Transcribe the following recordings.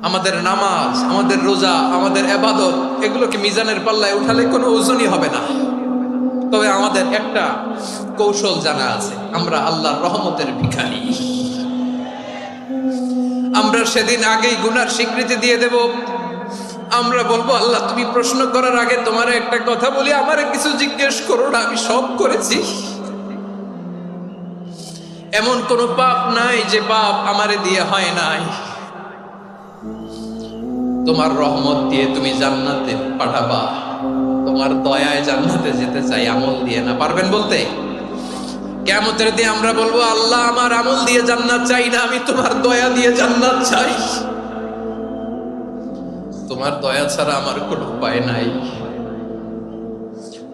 আমাদের নামাজ, আমাদের রোজা, আমাদের ইবাদত এগুলোকে মিজানের পাল্লায় উঠালে কোনো ওজনই হবে না। তবে আমাদের একটা কৌশল জানা আছে, আমরা আল্লাহর রহমতের ভিখারি। আমরা সেদিন আগেই গুনার স্বীকৃতি দিয়ে দেব। আমরা বলবো, আল্লাহ তুমি প্রশ্ন করার আগে তোমার একটা কথা বলি, আমারে কিছু জিজ্ঞেস করো না, আমি সব করেছি। এমন কোন পাপ নাই যে পাপ আমারে দিয়ে হয় নাই। তোমার রহমত দিয়ে তুমি জান্নাতে পাঠাবা, তোমার দয়ায় জান্নাতে যেতে চাই, আমল দিয়ে না। পারবেন বলতে? কিয়ামতের দিন আমরা বলবো, আল্লাহ আমার আমল দিয়ে জান্নাত চাই না, আমি তোমার দয়া দিয়ে জান্নাত চাই। তোমার দয়া ছাড়া আমার কোনো উপায় নাই।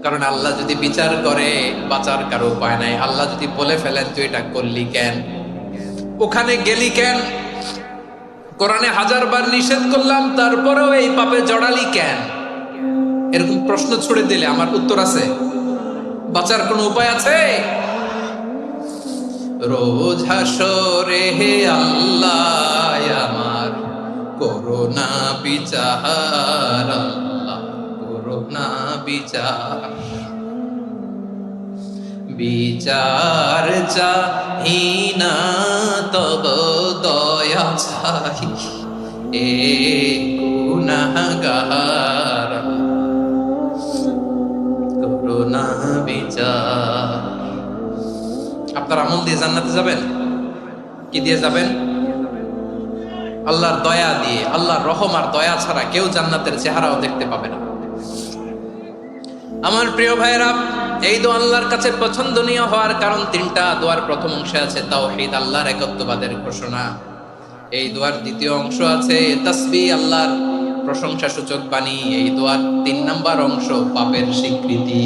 কারণ আল্লাহ যদি বিচার করে, বাঁচার কারো উপায় নাই। আল্লাহ যদি বলে ফেলেন তুই এটা করলি কেন, ওখানে গেলি কেন, কোরআনে 1000 বার নিষেধ করলাম তারপরেও এই পাপে জড়ালি কেন, এরকম প্রশ্ন ছুড়ে দিলে আমার উত্তর আছে? বাঁচার কোনো উপায় আছে? রোজ হাসরে হে আল্লাহ আমার করোনা বিচার, আল্লাহ করোনা বিচার। বিচার চাহি না তব দয়া চাই, এ গুনাহগার করোনা বিচার। আপনার আমল দিয়ে জান্নাতে যাবেন? কি দিয়ে যাবেন? আল্লাহর দয়া দিয়ে। আল্লাহর রহম আর দয়া ছাড়া কেউ জান্নাতের চেহারাও দেখতে পাবে না। আমার প্রিয় ভাইরা, এই দোয়া আল্লাহর কাছে পছন্দনীয় হওয়ার কারণ 3টা। দোয়ার প্রথম অংশে আছে তাওহীদ, আল্লাহর একত্ববাদের ঘোষণা। এই দোয়ার দ্বিতীয় অংশ আছে তাসবিহ, আল্লাহর প্রশংসা সূচক বাণী। এই দোয়ার 3 নাম্বার অংশ পাপের স্বীকৃতি।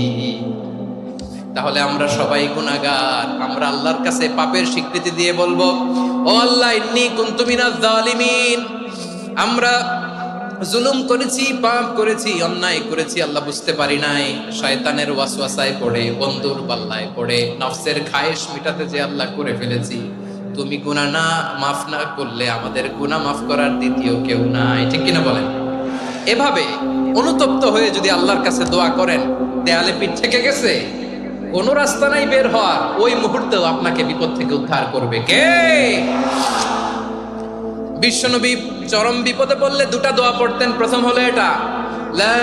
তাহলে আমরা সবাই গুনাহগার। আমরা আল্লাহর কাছে পাপের স্বীকৃতি দিয়ে বলবো, ও আল্লাহ ইন্নী কুনতু মিনাজ জালিমিন, আমরা জুলুম করেছি, পাপ করেছি, অন্যায় করেছি, আল্লাহ বুঝতে পারি নাই। শয়তানের ওয়াসওয়াসায় পড়ে, বন্ধুর পাল্লায় পড়ে, নফসের খায়েশ মিটাতে যে আল্লাহ করে ফেলেছি। তুমি গুনাহ না মাফ না করলে আমাদের গুনাহ মাফ করার দ্বিতীয় কেউ নাই। ঠিক কিনা বলেন? এভাবে অনুতপ্ত হয়ে যদি আল্লাহর কাছে দোয়া করেন, দেয়ালে পিঠ থেকে গেছে, কোন রাস্তা নাই বের হওয়ার, ওই মুহূর্তেও আপনাকে বিপদ থেকে উদ্ধার করবে কে? বিশ্বনবী চরম বিপদে পড়লে 2টা দোয়া পড়তেন। প্রথম হলো এটা, লা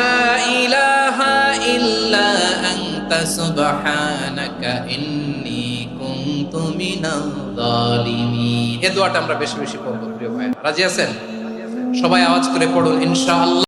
ইলাহা ইল্লা আনতা সুবহানাকা ইন্নী কুনতু মিনাল জালিমিন। এই দোয়াটা আমরা বেশি বেশি পড়ব প্রিয় ভাইরা। রাজি আছেন? সবাই আওয়াজ করে পড়ুন ইনশাআল্লাহ।